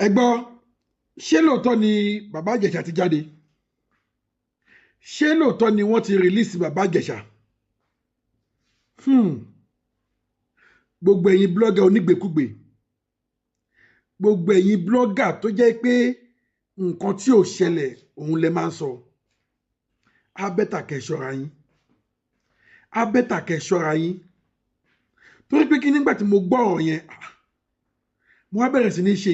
ẹ gbọ́ ṣé lóòótọ́ ni bàbá Ìjẹ̀ṣà ti jáde ṣé lóòótọ́ ni wọ́n ti rìlíìsì bàbá Ìjẹ̀ṣà gbogbo ẹ̀yin blọ́gà onígbèkúgbè gbogbo ẹ̀yin blọ́gà tó jẹ́ pé nǹkan tí ò ṣẹlẹ̀ òun lẹ máa ń sọ á bẹ́tà kẹ́ ṣọ́ra yín á bẹ́tà kẹ́ ṣọ́ra yín torí pé kí nígbà tí mo gbọ́ ọ̀rọ̀ yẹn mo wá bẹ̀rẹ̀ sí ní ṣe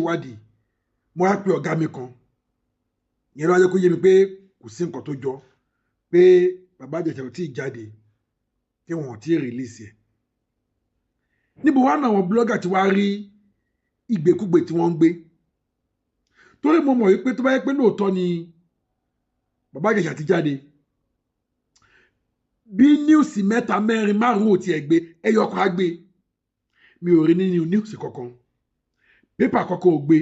ìwádìí mo wá pe ọ̀gá mi kan yẹn ló wá jẹ́ kó yé mi pé kò sí nǹkan tó jọ pé bàbá Ìjẹ̀ṣà ò tí ì jáde pé wọn ò tí ì rìlíìsì ẹ̀ níbo wá náà àwọn blọ́gà tí wàá rí ìgbèkúgbè tí wọ́n ń gbé torí mo mọ̀ wípé tó bá yẹ pé lóòótọ́ ni bàbá Ìjẹ̀ṣà ti jáde bí níùsì mẹ́ta mẹ́rin márùn-ún ò tiẹ̀ gbé ẹyọ kan á gbé mi ò rí nínú níùsì kankan pépà kankan ò gbé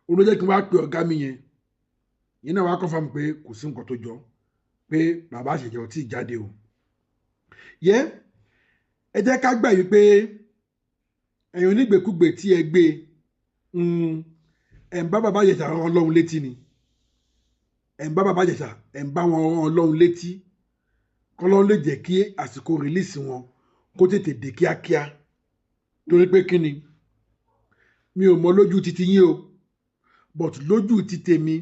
olójẹ́ kí n wá pe ọ̀gá mi yẹn náà wá kọ́ fún mi pé kò sí nǹkan tó jọ pé bàbá Ìjẹ̀ṣà ò tí ì jáde o yẹ ẹ jẹ́ ká gbà wípé ẹ̀yin onígbèkúgbè tí ẹ gbé ẹ̀ ń bá bàbá Ìjẹ̀ṣà rán Ọlọ́run létí ni ẹ̀ ń bá bàbá Ìjẹ̀ṣà ẹ̀ ń bá wọn rán Ọlọ́run létí kọ́lọ́run lè jẹ́ kí àsìkò rìlíìsì wọn kó tètè dé kíákíá torí pé kí ni mi ò mọ lójú títí yín o but lójú ti tèmi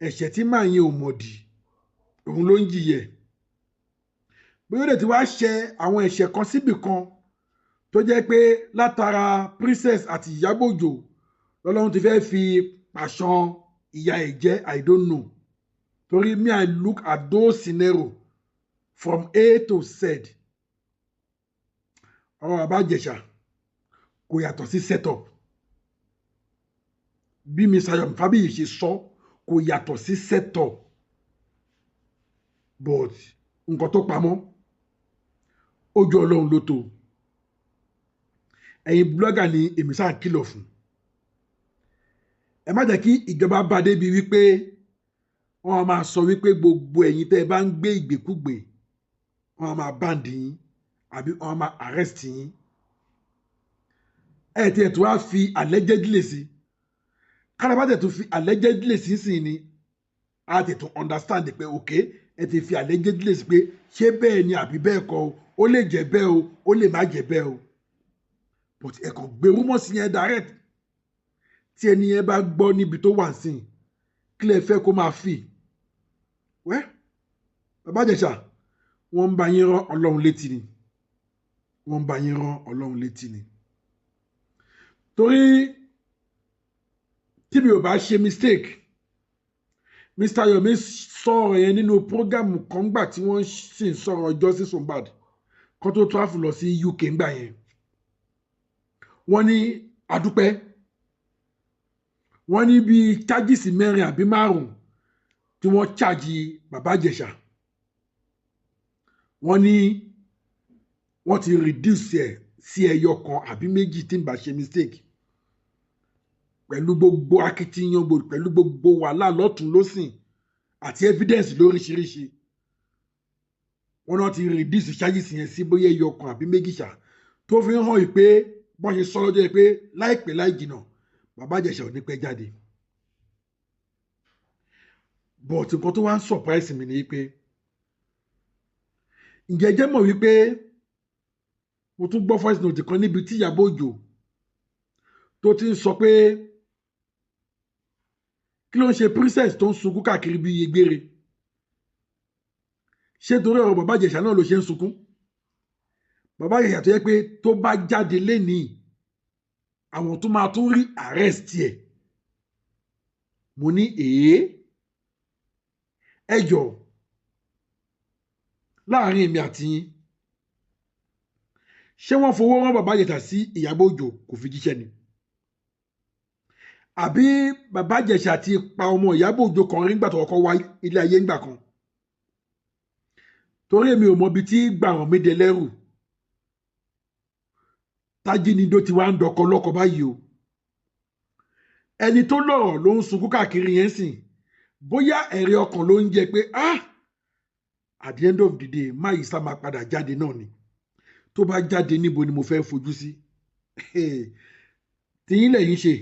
ẹ̀ṣẹ̀ tí màá yín ò mọ̀dì òun ló ń jìyẹ bóyá ó lè ti wá ṣe àwọn ẹ̀ṣẹ̀ kan síbì kan tó jẹ́ pé látara Princess àti Ìyábọ̀ Òjó lọ́lọ́run ti fẹ́ fi pàṣán ìyà ẹ̀ jẹ I don't know torí me I look at those scenarios from A to Z ọ̀rọ̀ bàbá Ìjẹ̀ṣà kò yàtọ̀ sí setup bí Mr. Yomi Fabiyi ṣe sọ kò yàtọ̀ sí setup but nǹkan tó pamọ́ ojú Ọlọ́run ló tó ẹ̀yin blọ́gà ni èmi sáà kìlọ̀ fún ẹ má jẹ́ kí ìjọba bá débi wípé wọ́n máa sọ wípé gbogbo ẹ̀yin tẹ́ ẹ bá ń gbé ìgbèkúgbè wọ́n máa báǹdì yín àbí wọ́n máa arrest yín ẹ tí ẹ tó wá fi allegedly sí kárábàtẹ̀ tó fi allegedly sí ni a ti tún understand pé ok ẹ ti fi allegedly sí pé ṣé bẹ́ẹ̀ ni àbí bẹ́ẹ̀ kọ́ ó lè jẹ́ bẹ́ẹ̀ o ó lè má jẹ́ bẹ́ẹ̀ o but ẹ kàn gbé rúmọ̀ sí yẹn direct tí ẹni yẹn bá gbọ́ níbi tó wà sí kí lẹ fẹ́ kó máa fi wẹ́ bàbá Ìjẹ̀ṣà wọ́n ń bá yín rán Ọlọ́run létí ni wọ́n ń bá yín rán Ọlọ́run létí ni torí tí mi ò bá ṣe mistake Mr. Yomi sọ̀rọ̀ yẹn nínú prógámù kan gbà tí wọ́n sì ń sọ̀rọ̀ Justice Mohbad kan tó travel lọ sí UK ńgbà yẹn wọ́n ní adúpẹ́ wọ́n ní bíi chájìsì mẹ́rin àbí márùn-ún tí wọ́n chájì bàbá Ìjẹ̀ṣà wọ́n ní wọ́n ti reduce ẹ̀ sí ẹyọ kan àbí méjì tí n bá ṣe mistake pẹ̀lú gbogbo akitiyan pẹ̀lú gbogbo wàhálà lọ́tún lọ́sìn àti evidence lóríṣiríṣi wọ́n náà ti reduce chájìsì yẹn sí bóyá ẹyọ kan àbí méjì ṣá tó fi hàn yìí pé bọ́n ṣe sọ lọ́jọ́ yìí pé láìpẹ́ láì jìnnà bàbá Ìjẹ̀ṣà ò ní pẹ́ jáde but nǹkan tó wá ń surprise mi ni pé ǹjẹ́ jẹ́ mọ̀ wípé mo tún gbọ́ voice note kan níbi tí Ìyábọ̀ Òjó tó ti ń sọ pé kí ló ń ṣe Princess tó ń sunkún káàkiri bí egbére ṣé torí ọ̀rọ̀ bàbá Ìjẹ̀ṣà náà ló ṣe ń sunkún bàbá Ìjẹ̀ṣà tó yẹ pé tó bá jáde lénìí àwọn tó máa tún rí arrest ẹ̀ mo ní ẹ jọ̀ọ́ láàrin èmi àti yín ṣé wọ́n fowó rán bàbá Ìjẹ̀ṣà sí Ìyábọ̀ Òjó kò fi jíṣẹ́ ni àbí bàbá Ìjẹ̀ṣà ti pa ọmọ Ìyábọ̀ Òjó kan rí nígbà tó kọ́kọ́ wá ilé ayé ńgbà kan torí èmi ò mọ ibi tí gbàràn mi dé lẹ́rù tájínigbó ti wá ń dọkọ lọ́kọ báyìí o ẹni tó lọ́rọ̀ ló ń sunkún káàkiri yẹn sìn bóyá ẹ̀rí ọkàn ló ń jẹ pé at the end of the day máyì sá máa padà jáde náà ni tó bá jáde níbo ni mo fẹ́ fojú sí tìyín lẹ́yìn ṣe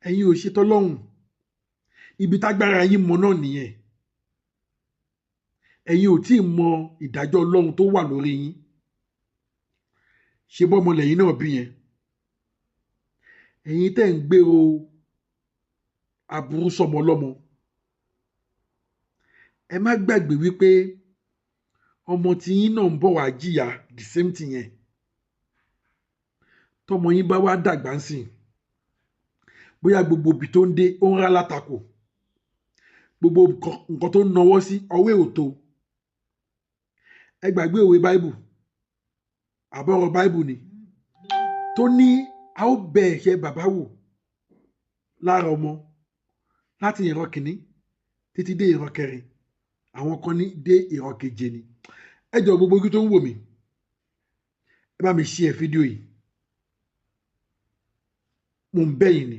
ẹ̀yin ò ṣe tọ́lọ́hun ibi tágbára yín mọ náà nìyẹn ẹ̀yin ò tí ì mọ ìdájọ́ Ọlọ́run tó wà lórí yín ṣe bọ́mọ lẹ́yìn náà bí yẹn ẹ̀yin tẹ́ ń gbèrò aburú sọmọ lọ́mọ ẹ má gbàgbé wípé ọmọ tiyín náà ń bọ̀ wá jìyà the same thing yẹn tọmọ yín bá wá dàgbà ń sìn bóyá gbogbo ibi tó ń dé ó ń rá látakò gbogbo nǹkan tó ń nawọ́ sí ọwọ́ èòtó ẹ gbàgbé òwe báìbù àbọ̀rọ̀ báìbù ni tó ní a ó bẹ ẹ̀ṣẹ̀ bàbá wò lára ọmọ láti ìran kìíní títí dé ìran kẹrin àwọn kan ní dé ìran keje ni ẹ jọ gbogbo ojú tó ń wò mí ẹ bá mi share fídíò yìí mo ń bẹ̀ yín ni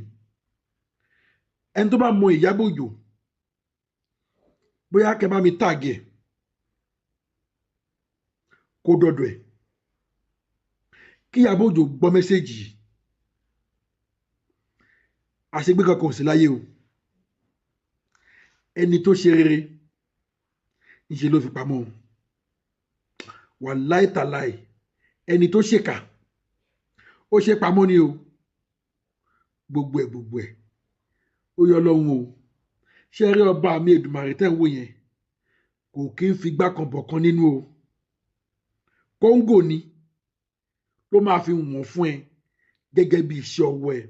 ẹni tó bá mọ Ìyábọ̀ Òjó bóyá kẹ́ bá mi tààgì ẹ̀ kó dọ̀dọ̀ ẹ̀ kí Ìyábọ̀ Òjó gbọ́ mẹ́sẹ̀gì yìí àṣegbé kankan ò sí láyé o ẹni tó ṣe rere níṣe ló fi pamọ́ wàláì tàláì ẹni tó ṣèkà ó ṣe pamọ́ ni o gbogbo ẹ̀ ó yọ lọ́hùn o ṣé rí ọba mi Èdùmàrè tẹ́ ń wò yẹn kò kí ń fi gbá kan bọ̀ kan nínú o kóńgò ni ló máa fi wọ̀n fún ẹ gẹ́gẹ́ bí iṣẹ́ ọwọ́ ẹ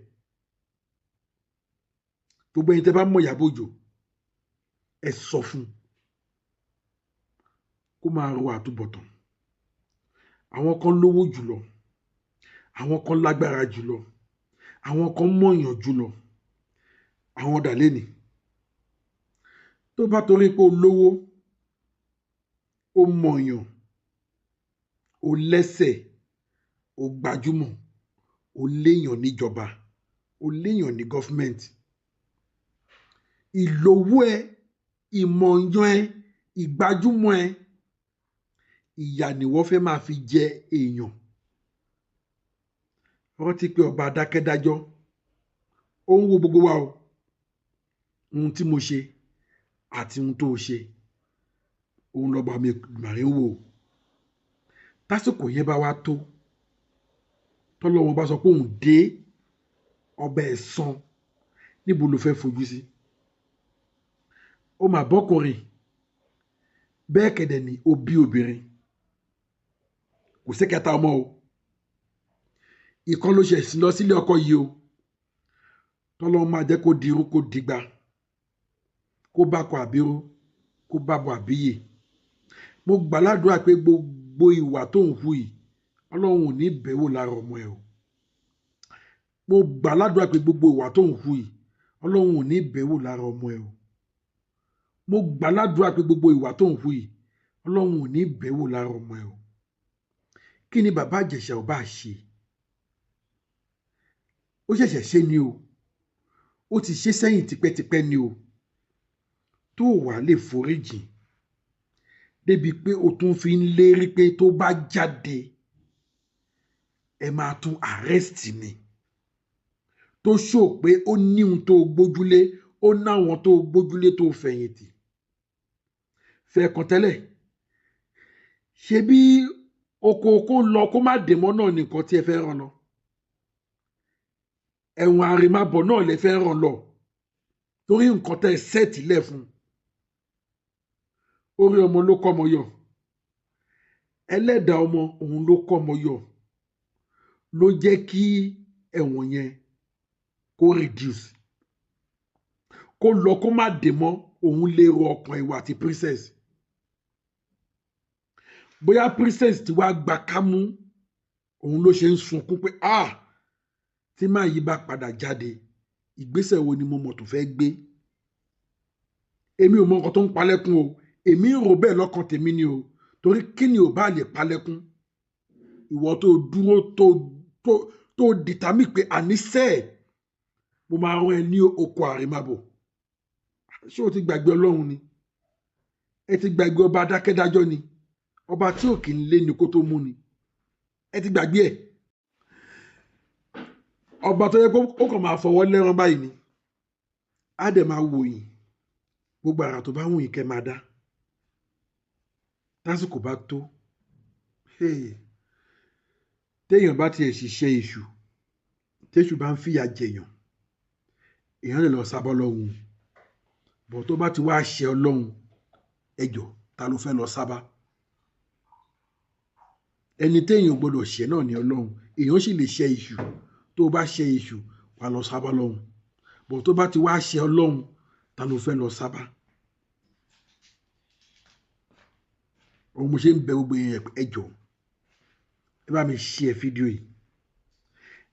gbogbo ẹni tẹ́ bá mọ̀ Ìyábọ̀ Òjó ẹ sọ fún kó máa ro àtúbọ̀tán àwọn kan lówó jùlọ àwọn kan lágbára jùlọ àwọn kan mọ̀yàn jùlọ àwọn dàlẹ́nì tó bá torí pé o lówó o mọ̀yàn o lẹ́sẹ̀ o gbajúmọ̀ o léèyàn níjọba o léèyàn ní gọ́fíńmẹ̀ntì ìlówó ẹ ìmọ̀yàn ẹ ìgbajúmọ̀ ẹ ìyà ni wọ́n fẹ́ máa fi jẹ èèyàn rántí pé ọba adákẹ́dájọ́ ó ń wo gbogbo wa o ohun tí mo ṣe àti ohun tó ṣe òun lọ́ba mi Èdùmàrè ń wò tásìkò yẹn bá wá tó tọ́lọ́wọ́n bá sọ pé òun dé ọba ẹ̀san níbo ló fẹ́ fojú sí ó mà bọ́kùnrin bẹ́ẹ̀ kẹ̀dẹ̀ ni ó bí obìnrin kò sí kẹta ọmọ o ìkan ló ṣe lọ sílé ọkọ yìí o tọ́lọ́wọ́n máa jẹ́ kó dirú kó dìgbà kó bá kọ àbírú kó bá bọ àbíyè mo gbàládùá pé gbogbo ìwà tó ń hu yìí Ọlọ́run ò ní bẹ̀wò lára ọmọ ẹ o mo gbàládùá pé gbogbo ìwà tó ń hu yìí Ọlọ́run ò ní bẹ̀wò lára ọmọ ẹ o mo gbàládùá pé gbogbo ìwà tó ń hu yìí Ọlọ́run ò ní bẹ̀wò lára ọmọ ẹ o kí ni bàbá Ìjẹ̀ṣà ò bá ṣe ó ṣẹ̀ṣẹ̀ ṣe ni o ó ti ṣe sẹ́yìn tipẹ́tipẹ́ ni o tó wà lè foríjì débi pé o tún fi ń lérí pé tó bá jáde ẹ máa tún arrest ni tó ṣó pé ó ní ohun tó gbójúlé ó náwọn tó gbójúlé tó fẹ̀yìntì fẹ́ kan tẹ́lẹ̀ ṣe bí oko kó lọ kó má dè mọ́ náà nìkan tí ẹ fẹ́ ràn lọ ẹ̀wọ̀n àrèmábọ̀ náà lè fẹ́ ràn lọ torí nǹkan tẹ́ ẹ sẹ́ẹ̀tì lẹ̀ fún orí ọmọ ló kọ́ ọmọ yọ ẹlẹ́dàá ọmọ òun ló kọ́ ọmọ yọ ló jẹ́ kí ẹ̀wọ̀n yẹn kó reduce kó lọ kó má dè mọ́ òun lè ro ọkàn ìwà àti princess bóyá princess ti wá gba kámú òun ló ṣe ń sunkún pé tí máa yí bá padà jáde ìgbésẹ̀ wo ni mo mọ̀ tó fẹ́ gbé èmi ò mọ nǹkan tó ń palẹ́kún o èmi ń rò bẹ́ẹ̀ lọ́kàn tèmi ni o torí kí ni ò bá lè palẹ́kún ìwọ tó dúró tó dìtàmì pé àníṣe mo máa rán ẹ ní oko àrèmábọ̀ ṣé o ti gbàgbé Ọlọ́run ni ẹ ti gbàgbé ọba adákẹ́dájọ́ ni ọba tí ò kì í lé ni kó tó mú ni ẹ ti gbàgbé ẹ̀ ọba tó yẹ kó kàn máa fọwọ́ lẹ́rán báyìí ni á dẹ̀ máa wò yín gbogbo àrà tó bá wù yín kẹ́ máa dá tásìkò bá tó téèyàn bá tiẹ̀ ṣiṣẹ́ èṣù téṣù bá ń fìyà jẹ̀yàn èèyàn lè lọ sábọ́ lọ́hùn bọ̀ tó bá ti wá ṣe ọlọ́hun ẹjọ́ ta ló fẹ́ lọ sábà ẹni téèyàn gbọ́dọ̀ ṣe náà ní ọlọ́hun èèyàn sì lè ṣe èṣù tó bá ṣe èṣù wà lọ sábà lọ́hùn bọ̀ tó bá ti wá ṣe ọlọ́hun ta ló fẹ́ lọ sábà òun mo ṣe ń bẹ gbogbo èèyàn ẹjọ́ ẹ bá mi share fídíò yìí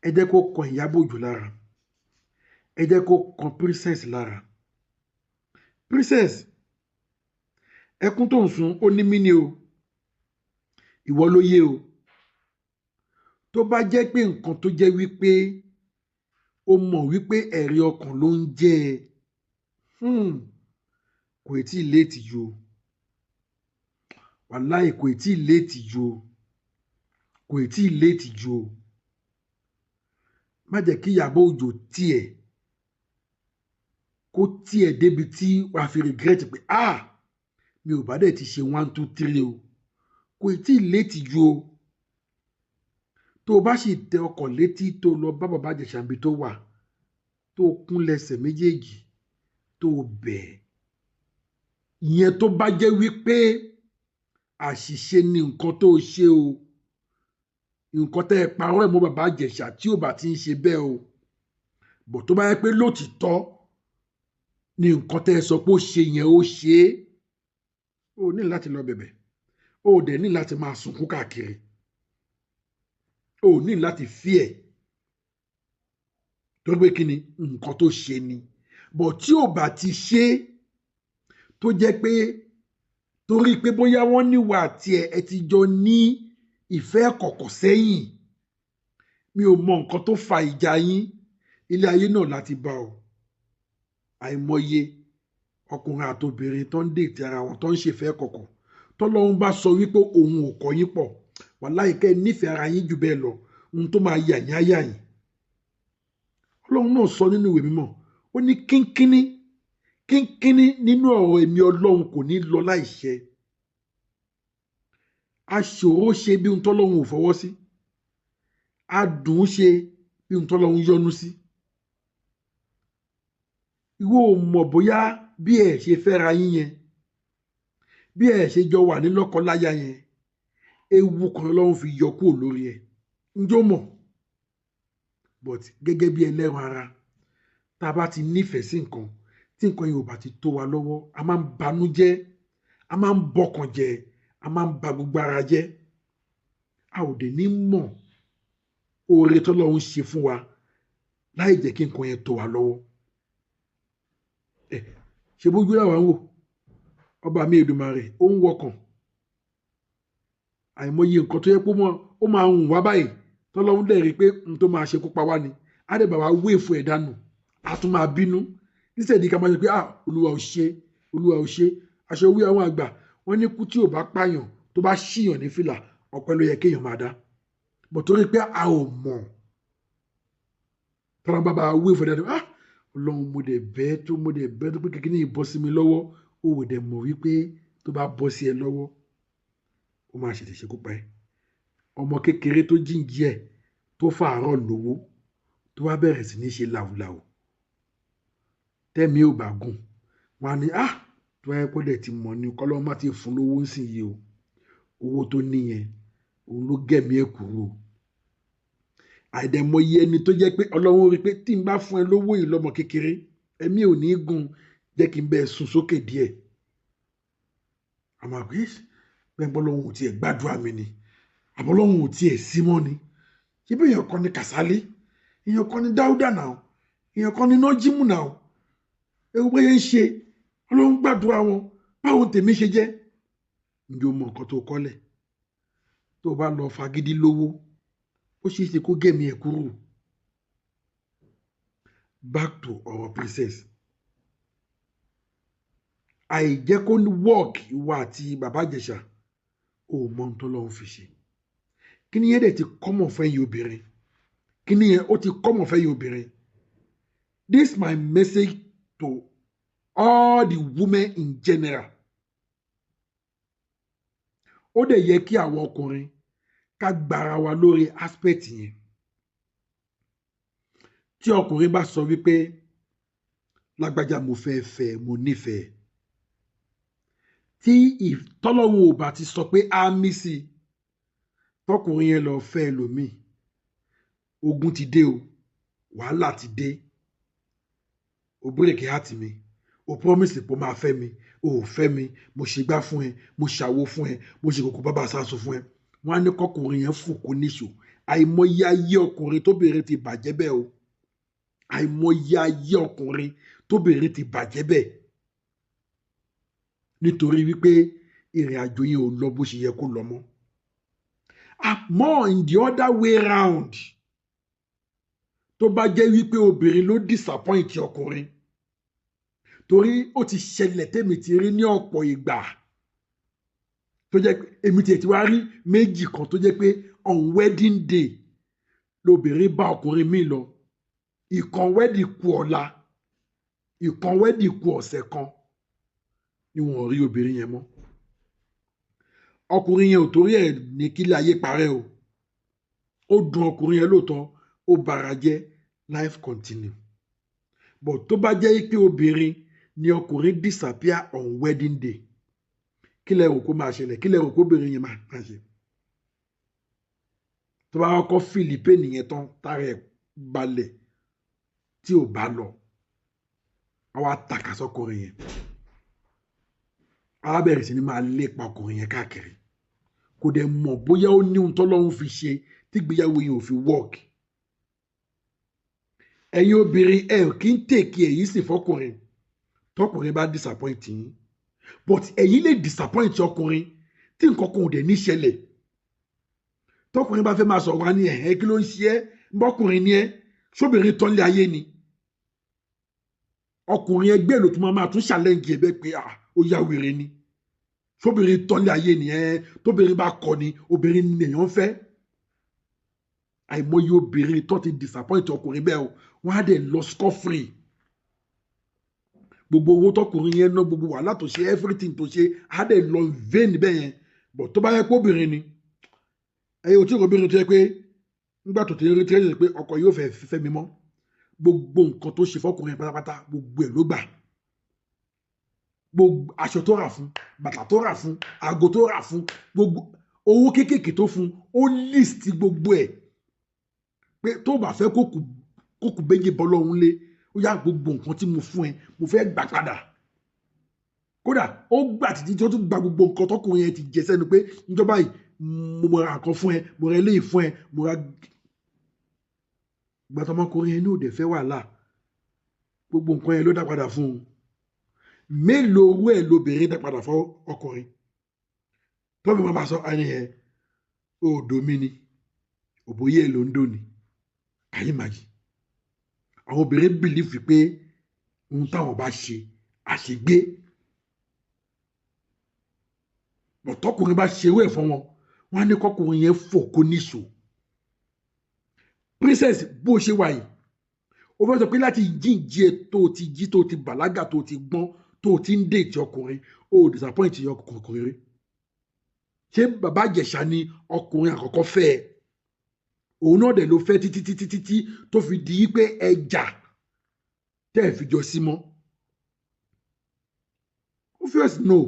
ẹ jẹ́ kó kan Ìyábọ̀ Òjó lára ẹ jẹ́ kó kan Princess lára Princess ẹkún tó ń sun ó ní mí ni o ìwọ ló yé o tó bá jẹ́ pé nǹkan tó jẹ́ wípé o mọ̀ wípé ẹ̀rí ọkàn ló ń jẹ́ ẹ kò tí ì léètì jù o wàláì kò tí ì léètì jù o kò tí ì léètì jù o má jẹ́ kí Ìyábọ̀ Òjó kó tiẹ̀ débi tí wàá fi regret pé mi ò bá dẹ̀ ti ṣe 1 2 3 o kò tí ì létí ju o tó o bá sì tẹ ọkọ̀ létí tó lọ bá bàbá Ìjẹ̀ṣà níbi tó wà tó kúnlẹ̀sẹ̀ méjèèjì tó bẹ̀ ìyẹn tó bá jẹ́ wípé àṣìṣe ni nǹkan tó ṣe o nǹkan tẹ́ ẹ parọ́ ẹ̀ mọ́ bàbá Ìjẹ̀ṣà tí ò bá ti ń ṣe bẹ́ẹ̀ o bọ̀ tó bá yẹ pé lótìtọ́ ni nǹkan tẹ́ ẹ sọ pé ó ṣe yẹn ó ṣe é o ní láti lọ bẹ̀bẹ̀ o dẹ̀ ní láti máa sunkún káàkiri o ní láti fí ẹ̀ tó gbé kí ni nǹkan tó ṣe ni bọ̀ tí ò bá ti ṣe tó jẹ́ pé torí pé bóyá wọ́n níwà àti ẹ ti jọ ní ìfẹ́ kọ̀kọ̀ sẹ́yìn mi ò mọ nǹkan tó fa ìjà yín ilé ayé náà láti bá o àìmọye ọkùnrin àtobìnrin tó ń dètè ara wọn tó ń ṣèfẹ́ kọ̀kọ̀ tọ́lọ́run bá sọ wípé òun ò kọ́ yín pọ̀ wàláhì kẹ́ nífẹ̀ẹ́ ara yín jù bẹ́ẹ̀ lọ ohun tó máa yà yín á yà yín ọlọ́run náà sọ nínú ìwé mímọ́ ó ní kínkínní nínú ọ̀rọ̀ èmi ọlọ́run kò ní lọ láìṣẹ aṣòro ṣe bí ohun tọ́lọ́run ò fọwọ́ sí adùn ṣe bí ohun tọ́lọ́run yọ́nú sí ìwọ ò mọ̀ bóyá bí ẹ ṣe fẹ́ra yín yẹn bí ẹ ṣe jọ wà ní lọ́kọláya yẹn ewu kan lọ́run fi yọ kúrò lórí ẹ ǹjọ́ mọ̀ but gẹ́gẹ́ bí ẹlẹ́ran ara tá a bá ti nífẹ̀ẹ́ sí nǹkan tí nǹkan yìí ò bá ti tó wa lọ́wọ́ a máa ń banújẹ́ a máa ń bọkàn jẹ́ a máa ń ba gbogbo ara jẹ́ a ò dé ní mọ̀ oore tọ́lọ́run ṣe fún wa láì jẹ́ kí nǹkan yẹn tó wa lọ́wọ́ ṣe bójú làwọn wò ọba mi Èdùmàrè ó ń wọkàn àìmọye nǹkan tó yẹ pé ó máa hùn wá báyìí tọ́lọ́run dẹ̀ rí i pé n tó máa ṣe kó pa wá ni á dẹ̀ bá wa wé èfò ẹ̀ dànù á tún máa bínú níṣẹ́ni ká máa ṣe pé olúwa ò ṣe aṣọ wí àwọn àgbà wọ́n ní kú tí ò bá pààyàn tó bá ṣìyàn ní fìlà ọpẹ́ ló yẹ kéèyàn máa dá bọ̀ torí pé a ò mọ̀ tọ́lọ́run bá wé èfò ẹ̀ dànù ọlọ́run mo dẹ̀ bẹ́ẹ̀ tó pé kékeré yìí bọ́ sí mi lọ́wọ́ ó wò dẹ̀ mọ̀ wípé tó bá bọ́ sí ẹ lọ́wọ́ ó máa ṣètò ìṣekú pa ẹ́ ọmọ kékeré tó jíǹjí ẹ̀ tó fàárọ̀ lówó tó wá bẹ̀rẹ̀ sí ní ṣe làwùlàwù tẹ́mi ò bá gùn wọn á ní tó wáyé pé dẹ̀ ti mọ̀ ní kọ́lọ́mọ́ má ti fún lówó ń sìn yìí o owó tó níyẹn òun ló gẹ̀mí ẹ̀ kúrò àìdẹ̀mọye ẹni tó jẹ́ pé ọlọ́run rí pé tí n bá fún ẹ lówó yìí lọ́mọ kékeré ẹ̀mí ò ní gùn jẹ́ kí n bẹ́ẹ̀ sùn sókè díẹ̀ àmọ́ àgbẹ̀ bẹ́ẹ̀ bọ́ lọ́hùn ò tiẹ̀ gbàdúrà mi ni àmọ́ lọ́hùn ò tiẹ̀ sí mọ́ ni ṣé bí èèyàn kan ní Kàsálí èèyàn kan ní Dáúdà náà èèyàn kan ní Nájímù náà ewu bẹ́ẹ̀ ń ṣe ọlọ́run gbàdúrà wọn báwo tèmi ṣe jẹ́ ǹjẹ́ o mọ nǹkan tó kọ́lẹ̀ tó o bá lọ fagídí lówó ó ṣeé ṣe kó gẹ̀mí ẹ̀ kúrò back to ọ̀rọ̀ Princess àìjẹ́ kó ní work ìwà àti bàbá Ìjẹ̀ṣà ò mọ ohun tó lọ́hún fi ṣe kí ni yẹn dẹ̀ ti kọ́mọ̀ fún ẹ̀yin obìnrin kíní yẹn ó ti kọ́mọ̀ fẹ́ yín obìnrin. This is my message to all the women in general. Ó dẹ̀ yẹ kí àwọn ọkùnrin ká gbára wa lórí aspect yẹn. Tí ọkùnrin bá sọ wípé lágbájá mo fẹ́ fẹ́, mo nífẹ̀ẹ́. Tí tọ́lọ́run ò bá ti sọ pé á mí sí i, tọkùnrin yẹn lọ fẹ́ ẹlòmíì, ogun ti dé o, wàhálà ti dé. O bírèkì àti mi, o promise pé o máa fẹ́ mi, o ò fẹ́ mi, mo ṣe gbá fún ẹ, mo ṣàwo fún ẹ, mo ṣe kòkó bàbá sáso fún ẹ. Wọ́n á ní kọkùnrin yẹn fòkó níṣò. Àìmọye ayé ọkùnrin tóbìnrin ti bàjẹ́ bẹ́ẹ̀ o. Àìmọye ayé ọkùnrin tóbìnrin ti bàjẹ́ bẹ́ẹ̀. Nítorí wípé ìrìn àjò yẹn ò lọ bó ṣe yẹ kó lọ mọ́. More in the other way round. Tó bá jẹ́ wípé obìnrin ló disappoint ọkùnrin. Torí ó ti ṣẹlẹ̀ tèmi ti rí ní ọ̀pọ̀ ìgbà. Tó jẹ́ pé èmi ti wá rí méjì kan tó jẹ́ pé on wedding day lobìnrin bá ọkùnrin míì lọ. Ìkan wedding kù ọ̀la, ìkan wedding kù ọ̀sẹ̀ kan ni wọ́n rí obìnrin yẹn mọ́. Ọkùnrin yẹn ò torí ẹ̀ ní kílẹ̀ ayé parẹ́ o. Ó dùn ọkùnrin yẹn lóòótọ́, ó bara jẹ́, life continue. But tó bá jẹ́ pé obìnrin ni ọkùnrin disappear on wedding day, kí lẹ rò kó máa ṣẹlẹ̀? Kí lẹ rò kó obìnrin yẹn máa ṣe? Tó bá kọ́kọ́ Philippine yẹn tán tára ẹ̀ balẹ̀ tí ò bá lọ, a wá tàkà sọ́kùnrin yẹn. A bẹ̀rẹ̀ sí ni máa lépa ọkùnrin yẹn káàkiri. Kò dẹ̀ mọ̀ bóyá ó ní ohun tọ́lọ́run fi ṣe tí ìgbéyàwó yẹn ò fi work. Ẹ̀yin obìnrin kì í tèkì èyí sì fọkùnrin tọkùnrin bá disappoint yín. But ẹ̀yin lè disappoint ọkùnrin tí nǹkan kan ò dẹ̀ ní ṣẹlẹ̀. Tọkùnrin bá fẹ́ máa sọ̀rọ̀ wá ní kí ló ń ṣe ẹ́? Bọ́kùnrin ni ẹ́, ṣóbìnrin tán lé ayé ni. Ọkùnrin ẹgbẹ́ ló tún máa tún challenge ẹ̀bẹ̀ pé ó yá wèrè ni. Ṣóbìnrin tán lé ayé ni tóbìnrin bá kọ ni obìnrin ni èèyàn fẹ́. Àìmọye obìnrin tó ti disappoint ọkùnrin bẹ́ẹ̀ o, wọ́n á dẹ̀ lọ scot-free. Gbogbo owó tọkùnrin yẹn ná, gbogbo wàhálà tó ṣe, everything tó ṣe, á dẹ̀ lọ vain bẹ́ẹ̀ yẹn. But tó bá yẹ pé obìnrin ni, ò tí obìnrin tó yẹ pé nígbà tó ti rí tẹ́lẹ̀ pé ọkọ yóò fẹ́ mi mọ́, gbogbo nǹkan tó ṣe fọkùnrin pátápátá gbogbo ẹ̀ ló gbà. Gbogbo aṣọ tó rà fún, bàtà tó rà fún, aago tó rà fún, gbogbo owó kéékèèké tó fún, ó list gbogbo ẹ̀. Pé tó bá fẹ́ kókù méjì bọ́ lọ́hún lé, ó yá gbogbo nǹkan tí mo fún ẹ, mo fẹ́ gbà padà. Kódà ó gbà títí tí ó tún gba gbogbo nǹkan tọkùnrin yẹn ti jẹ sẹ́nu pé níjọba yìí mo ra nǹkan fún ẹ, mo ra eléyìí fún ẹ, mo ra. Ìgbà tọmọkùnrin yẹn ní òde fẹ́ wàhálà, gbogbo nǹkan yẹn ló dá padà fún un. Mélòó owó ẹ̀ lobìnrin dá padà fún ọkùnrin? Tọ́bi máa bá sọ ẹni yẹn, òdo mi ni, òbóyè ẹ̀ ló ń dò ní. Can you imagine? Àwọn obìnrin believe pé ohun táwọn bá ṣe àṣegbé. But tọkùnrin bá ṣe ewé ẹ̀ fún wọn, wọ́n á ní kọkùnrin yẹn fòkó níṣò. Princess bó ṣe wà yìí, ó fẹ́ sọ pé láti jíǹjí ẹ tó ti jí, tó ti bàlágà, tó ti gbọ́n, tó ti ń dèjì ọkùnrin, ó disappoint ọkùnrin rí. Ṣé bàbá Ìjẹ̀ṣà ni ọkùnrin àkọ́kọ́ fẹ́ ẹ? Òun náà dẹ̀ ló fẹ́ títí tó fi di pé ẹjà tẹ́ ẹ̀ fi jọ sí mọ́. Ó first know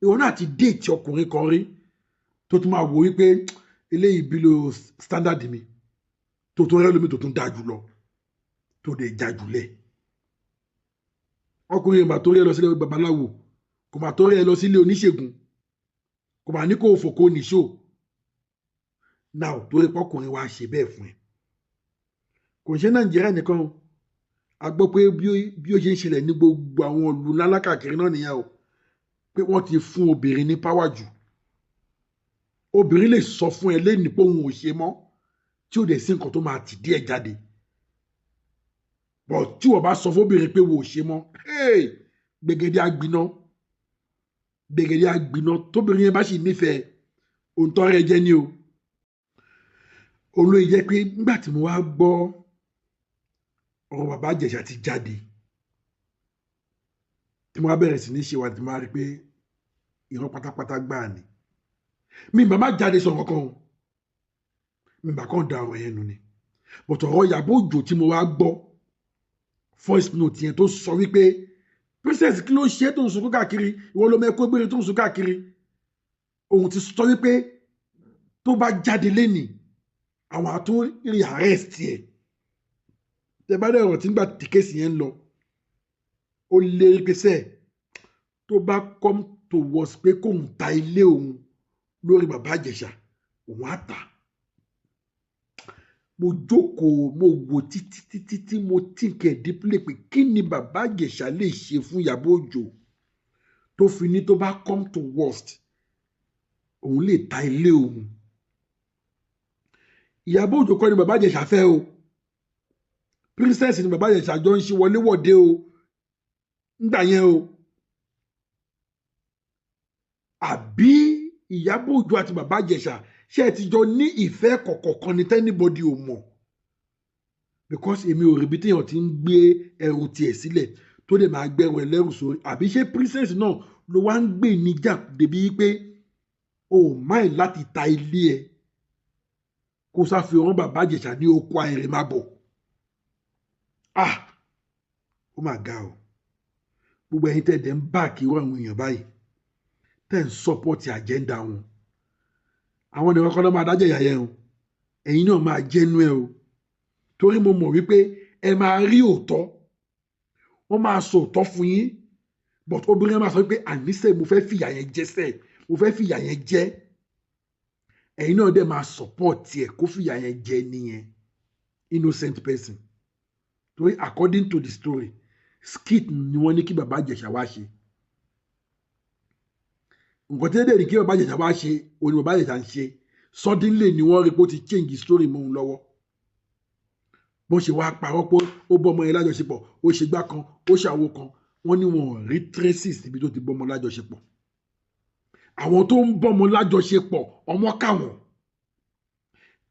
ìwọ náà ti déètì ọkùnrin kan rí tó tún máa wò wípé eléyìí bí lo standard mi, tó tún rẹ́ lómi tó tún dáa jù lọ, tó dẹ̀ já jùlẹ̀. Ọkùnrin yẹn bá tó rí ẹ lọ sílé babaláwo, kò bá tó rí ẹ lọ sílé oníṣègùn, kò bá ní kó o fòkó níṣó. Now torí pọkùnrin wa ṣe bẹ́ẹ̀ fún ẹ. Kò ń ṣe Nàìjíríà nìkan o. A gbọ́ pé bí ó ṣe ń ṣẹlẹ̀ ní gbogbo àwọn ìlú ńlá káàkiri náà nìyẹn o. Pé wọ́n ti fún obìnrin ní power jù. Obìnrin lè sọ fún ẹ lẹ́ni pé òun ò ṣe mọ́, tí ó dẹ̀ sí nǹkan tó máa tì díẹ̀ jáde. But tí wọ́n bá sọ fún obìnrin pé wò ó ṣe mọ́, gbẹ̀gẹ̀dẹ̀ àgbiná. Gbẹ̀gẹ̀dẹ̀ àgbiná tóbìnrin yẹn bá sì nífẹ̀ẹ́, òun tọ́ rẹ jẹ́ ní o. olóyè jẹ́ pé nígbà tí mo wá gbọ́ ọ̀rọ̀ bàbá Ìjẹ̀ṣà ti jáde tí mo wá bẹ̀rẹ̀ sí ní ṣe wà tí mo wá rí pé irọ́ pátápátá gbáà ni mi bàbá jáde sọ kankan o mi bàbá kan da ọ̀rọ̀ yẹn nù ni but ọ̀rọ̀ Ìyábọ̀ Òjó tí mo wá gbọ́ voice note yẹn tó sọ wípé princess kí ló ṣe tó ń sunkún káàkiri ìwọ ló mẹ́kọ́ gbére tó ń sunkún káàkiri òun ti sọ wípé tó bá jáde lénìí àwọn àtúnrí arrest ẹ̀ tẹ bá dẹ̀ ọ̀rọ̀ tí nígbà tí kéèsì yẹn ń lọ ó lé pèsè tó bá come towards pé kóun ta ilé òun lórí bàbá Ìjẹ̀ṣà òun á tà mo jókòó mo wò títí mo tíǹkẹ̀ dípìlẹ̀ pé kí ni bàbá Ìjẹ̀ṣà lè ṣe fún Ìyábọ̀ Òjó tó fi ní tó bá come to worst òun lè ta ilé òun Ìyábọ̀ Òjó kọ́ ni bàbá Ìjẹ̀ṣà fẹ́ o princess ni bàbá Ìjẹ̀ṣà jọ ń ṣe wọléwọ̀de o nígbà yẹn o àbí Ìyábọ̀ Òjó àti bàbá Ìjẹ̀ṣà ṣé ẹ ti jọ ní ìfẹ́ kọ̀kọ̀kan ní tẹ́nibọ́dì ò mọ̀ because èmi ò rí bí téèyàn ti ń gbé ẹrù tiẹ̀ sílẹ̀ tó dẹ̀ máa gbẹrù ẹlẹ́rù sórí àbí ṣé princess náà ló wá ń gbé níjà débi pé o ò máì láti ta ilé ẹ kó sáfihàn bàbá Ìjẹ̀ṣà ní oko àìrè má bọ̀ ó mà ga o gbogbo ẹ̀yin tẹ̀ dẹ̀ ń bá kí irú àwọn èèyàn báyìí tẹ̀ ń sọ́pọ̀tì àjẹ́ndà wọn àwọn ènìyàn kan náà máa dájẹ́ ìyá yẹn o ẹ̀yin náà máa jẹ́nu ẹ o torí mo mọ̀ wípé ẹ máa rí òótọ́ wọ́n máa sọ òótọ́ fún yín but obìnrin máa sọ pé àníṣe mo fẹ́ fìyà yẹn jẹ sẹ́ẹ̀ mo fẹ́ fìyà yẹn jẹ ẹ̀yin náà dẹ̀ máa support ẹ̀ kó fìyà yẹn jẹ nìyẹn innocent person torí according to the story skit ni wọ́n ní kí bàbá Ìjẹ̀ṣà wá ṣe nǹkan tí ẹ̀dẹ̀ ní kí bàbá Ìjẹ̀ṣà wá ṣe òní bàbá Ìjẹ̀ṣà ń ṣe suddenly ni wọ́n rí pé ó ti change story mọ́ òun lọ́wọ́ bó ṣe wá parọ́ pé ó bọ́ ọmọ yẹn lájọṣepọ̀ ó ṣe gbá kan ó ṣàwo kan wọ́n ní wọn ò rí traces níbi tó ti bọ́ ọmọ lájọṣepọ̀ àwọn tó ń bọ́ ọmọ lájọṣepọ̀ ọmọ káwọn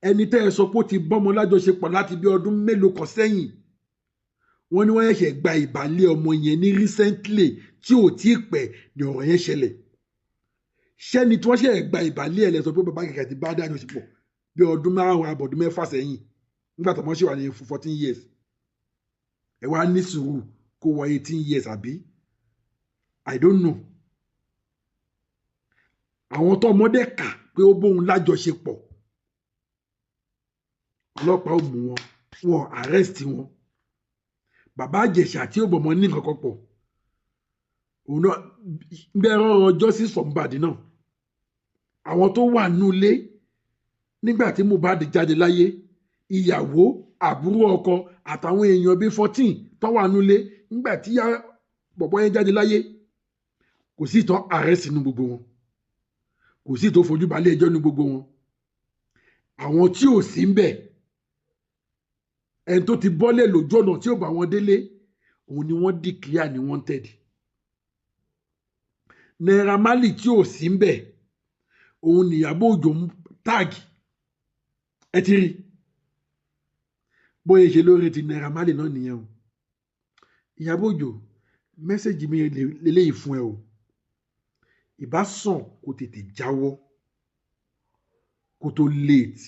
ẹni tẹ́ ẹ sọ pé ó ti bọ́ ọmọ lájọṣepọ̀ láti bí ọdún mélòó kan sẹ́yìn wọ́n ní wọ́n ṣẹ̀ṣẹ̀ gba ìbálẹ̀ ọmọ yẹn ní recently tí ò tí ì pẹ́ ní ọ̀rọ̀ yẹn ṣẹlẹ̀ ṣẹ́ni tí wọ́n ṣẹ̀ṣẹ̀ gba ìbálẹ̀ ẹ̀ lẹ sọ pé bàbá kẹ̀kẹ́ ti bá dájọṣepọ̀ bí ọdún márùn-ún àbọ̀dún mẹ́fà sẹ́yìn nígbà tó wọ́n ṣe wà ní 14 years ẹ wá ní sùúrù kó wọ 18 years àbí I don't know àwọn tó ọmọdé kà pé ó bóun lájọṣepọ̀ ọlọ́pàá ò mú wọn arrest wọn bàbá Ìjẹ̀ṣà tí ó bọ̀mọ́ ní nǹkan kan pọ̀ òun náà bẹ̀rẹ̀ ọ̀rọ̀ justice for Mohbad náà àwọn tó wà nulé nígbà tí Mohbad jáde láyé ìyàwó àbúrò ọkọ àtàwọn èèyàn bíi 14 tó wà nulé nígbà tí bọ̀bọ̀ yẹn jáde láyé kò sí ìtàn arrest nínú gbogbo wọn kò sí ìtàn fojú balẹ̀ ẹjọ́ nínú gbogbo wọn àwọn tí ò sí ń bẹ̀ ẹni tó ti bọ́lẹ̀ lójú ọ̀nà tí ò bá wọn délé òun ni wọ́n declare ní wanted Naira Marley tí ò sí ń bẹ̀ òun ni Ìyábọ̀ Òjó tag ẹ ti rí bóyá ṣe lórí ti Naira Marley náà nìyẹn o Ìyábọ̀ Òjó mẹ́sẹ̀gì mi lélẹ́yìí fún ẹ o ìbá sàn kó tètè jáwọ́ kó tó late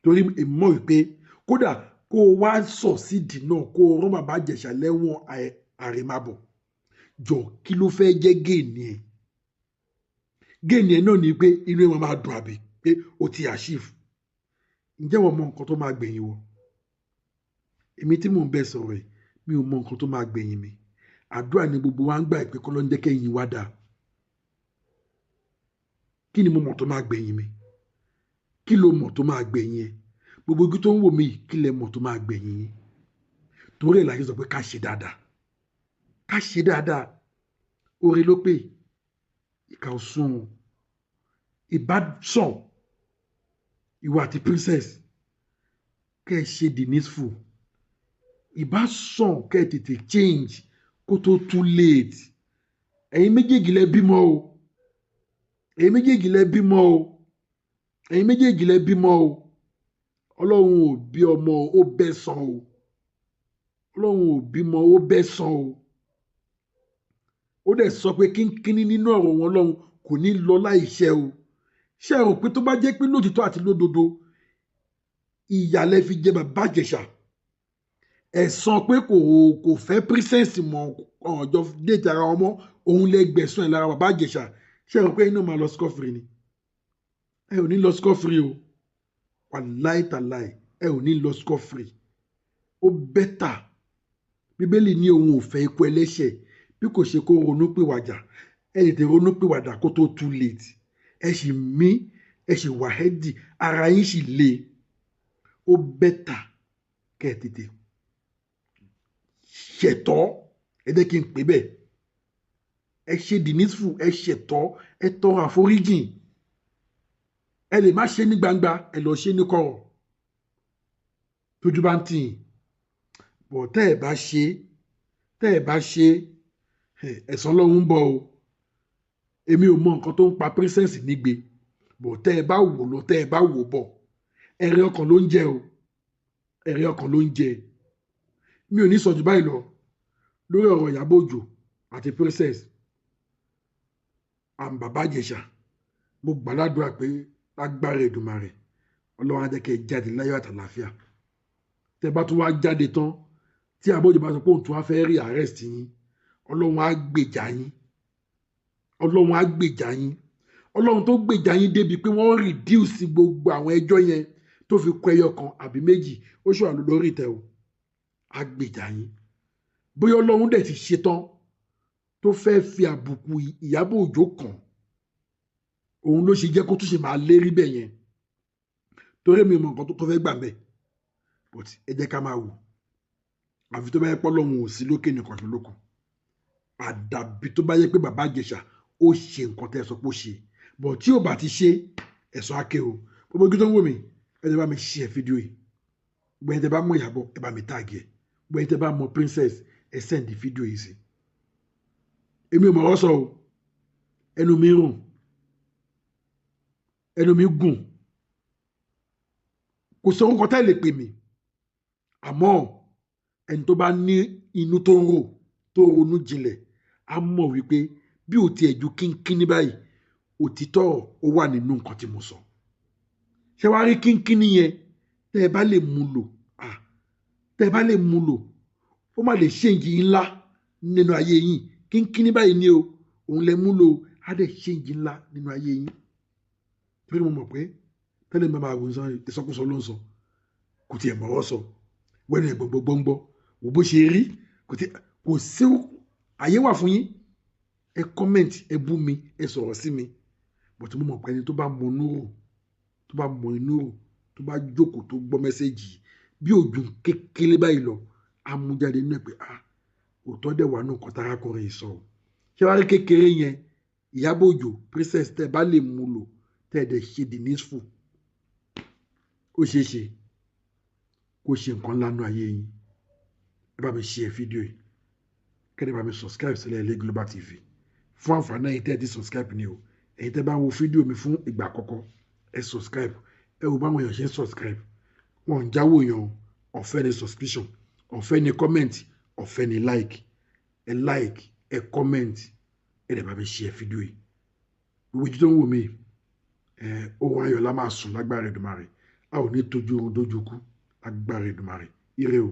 torí èmọ́ wípé kódà kó o wá sọ sídìí náà kó o rán bàbá Ìjẹ̀ṣà lẹ́wọ̀n àrèmábọ̀ jọ kí ló fẹ́ jẹ́ géènì ẹ̀ náà ni pé inú ẹ̀ máa dùn àbí pé o ti achieve ǹjẹ́ wọ́n mọ nǹkan tó máa gbẹ̀yìn wọ èmi tí mò ń bẹ sọ̀rọ̀ ẹ̀ mi ò mọ nǹkan tó máa gbẹ̀yìn mi àdúrà ni gbogbo wa ń gbà pé kọ́ ló ń jẹ́ kẹ́yìn wá dáa kí ni mo mọ̀ tó máa gbẹ̀yìn mi kí ló mọ̀ tó máa gbẹ̀yìn ẹ gbogbo ojú tó ń wò mí kí lẹ mọ̀ tó máa gbẹ̀yìn yín torí ẹ̀ láyé sọ pé ká ṣe dáadáa oore ló pè ìkà òsùn ìbá sàn ìwà àti princess kẹ́ ẹ ṣe the needful ìbá sàn kẹ́ ẹ tètè change kó tó too late ẹ̀yin méjèèjì lẹ bímọ o ẹ̀yin méjèèjì lẹ bímọ o Ọlọ́run ò bí ọmọ ó bẹ́ san o. Ọlọ́run ò bímọ ó bẹ́ san o. Ó dẹ̀ sọ pé kínkínní nínú ọ̀rọ̀ wọn Ọlọ́run kò ní lọ láìṣẹ o. Ṣé ẹ rò pé tó bá jẹ́ pé lótìtọ́ àti lódodo ìyàlẹ́ fi jẹ bàbá Ìjẹ̀ṣà ẹ̀san pé kò fẹ́ prínsẹ́sì mọ́ ọjọ́ déètì ara ọmọ òun lè gbẹ̀sùn ẹ̀ lára bàbá Ìjẹ̀ṣà. Ṣé ẹ rò pé iná máa lọ scot-free ni? Ẹ ò ní lọ scot-free o. Wàláì tàláì ẹ ò ní lọ scot-free. Ó bẹ́tà Bíbélì ní òun ò fẹ́ ikú ẹlẹ́ṣẹ̀ bí kò ṣe kó ronú pìwàdà. Ẹ tètè ronú pìwàdà kó tó too late. Ẹ sì mí ẹ sì wà healthy ara yín sì le. Ó bẹ́tà kẹ́ ẹ tètè ṣẹ̀tọ́ ẹ jẹ́ kí n pè bẹ́ẹ̀. Ẹ ṣe the needful, ẹ ṣẹ̀tọ́, ẹ tọrọ àforíjìn. Ẹ lè má ṣe ní gbangba, ẹ lọ ṣe ní kọ̀rọ̀ tójú bá ń tì yín. Bọ̀ tẹ́ ẹ bá ṣe ẹ̀san Ọlọ́run ń bọ̀ o. Èmi ò mọ nǹkan tó ń pa princess nígbe. Bọ̀ tẹ́ ẹ bá wò lọ, tẹ́ ẹ bá wò bọ̀, ẹ̀rí ọkàn ló ń jẹ o. Ẹ̀rí ọkàn ló ń jẹ. Mi ò ní sọ jù báyìí lọ lórí ọ̀rọ̀ Ìyábọ̀ Òjó àti princess and bàbá Ìjẹ̀ṣà. Mo gbàládùra pé lágbára Èdùmàrè Ọlọ́run á jẹ́ kẹ́ ẹ jáde láyọ̀ àtàlàáfíà. Tẹ́ bá tún wá jáde tán tí Ìyábọ̀ Òjó bá sọ pé òun tún wá fẹ́ rí arrest yín, Ọlọ́run á gbèjà yín. Ọlọ́run á gbèjà yín. Ọlọ́run tó gbèjà yín débi pé wọ́n reduce gbogbo àwọn ẹjọ́ yẹn tó fi kọ ẹyọ kan àbí méjì ó ṣùwà lórí ìtẹ́ o. Á gbèjà yín. Bóyá Ọlọ́run dẹ̀ ti ṣetán tó fẹ́ fi àbùkù Ìyábọ̀ Òjó kàn, òun ló ṣe jẹ́ kó tún ṣe máa lérí bẹ́ẹ̀ yẹn. Torí mi mọ nǹkan tó fẹ́ gbà bẹ́ẹ̀. But ẹ jẹ́ ká máa wò. Àfi tó bá yẹ pé Ọlọ́run ò sí lókè nìkan ṣe lókun. Àdàbí tó bá yẹ pé bàbá Ìjẹ̀ṣà ó ṣe nǹkan tẹ́ ẹ sọ pé ó ṣe. But tí ò bá ti ṣe ẹ̀san á ké o. Gbogbo ojú tó ń wò mí ẹ jẹ́ bá mi share fídíò yìí. Gbẹ̀yìn tẹ́ bá mọ Ìyábọ̀ ẹ bá mi tag ẹ. Gbẹ̀yìn tẹ́ bá mọ princess ẹ send fídíò yìí sí. Èmi ò mọ̀ ọ́ sọ o. Ẹnu mi rùn. Ẹnu mi gùn. Kò sọ orúkọ tá ẹ lè pè mí. Àmọ́ ẹni tó bá ní inú tó ń rò tó ronú jinlẹ̀ á mọ̀ wípé bí ò tiẹ̀ ju kínkínní báyìí òtítọ́ ó wà nínú nǹkan tí mo sọ. Ṣé wàá rí kínkínní yẹn tẹ́ ẹ bá lè mú lò tẹ́ ẹ bá lè mú lò ó má lè ṣéǹjì ńlá nínú ayé yín. Kínkínní báyìí ni o òun lè mú lò á dẹ̀ ṣéǹjì ńlá nínú ayé yín. Torí mo mọ̀ pé tẹ́lẹ̀ mi máa wò ìsọkúsọ ló ń sọ kò tiẹ̀ mọ̀ ọ́ sọ wẹ́nu ẹ̀ gbọ́ngbọ́ wò bó ṣe rí kò sí àyè wà fún yín. Ẹ comment ẹ bú mi ẹ sọ̀rọ̀ sí mi. But mo mọ̀ pé ẹni tó bá mọ inú rò tó bá mọ inú rò tó bá jókòó tó gbọ́ mẹ́sẹ̀gì bí òjò kékeré báyìí lọ amújáde nínú ẹ̀ pé òótọ́ dẹ̀ wà nù nǹkan tárákùnrin yìí sọ o. Ṣé wàá rí kékeré yẹn Ìyábọ̀ Òjó princess tẹ́ ẹ bá lè mú lò tẹ́ ẹ dẹ̀ ṣe the needful ó ṣeé ṣe kó ṣe nǹkan ńlá nínú ayé yín. Ẹ bá mi share fídíò yìí kẹ́ni bá mi subscribe sílẹ̀ ilé Global TV fún àǹfààní ẹ̀yin tẹ́ ẹ ti subscribe ni o. Ẹ̀yin tẹ́ bá ń wo fídíò mi fún ìgbà àkọ́kọ́ ẹ subscribe. Ẹ wo báwọn èèyàn ṣe ń subscribe. Wọ́n ń jáwó èèyàn ọ̀fẹ́ ni subscription ọ̀fẹ́ ni comment ọ̀fẹ́ ni like. Ẹ like ẹ comment ẹ dẹ̀ bá mi share fídíò yìí. Gbogbo ojú tó ń wò mí ohun ayọ̀ la máa sùn lágbára Èdùmàrè. A ò ní tójú oorun dójú kú lágbára Èdùmàrè. Ire o.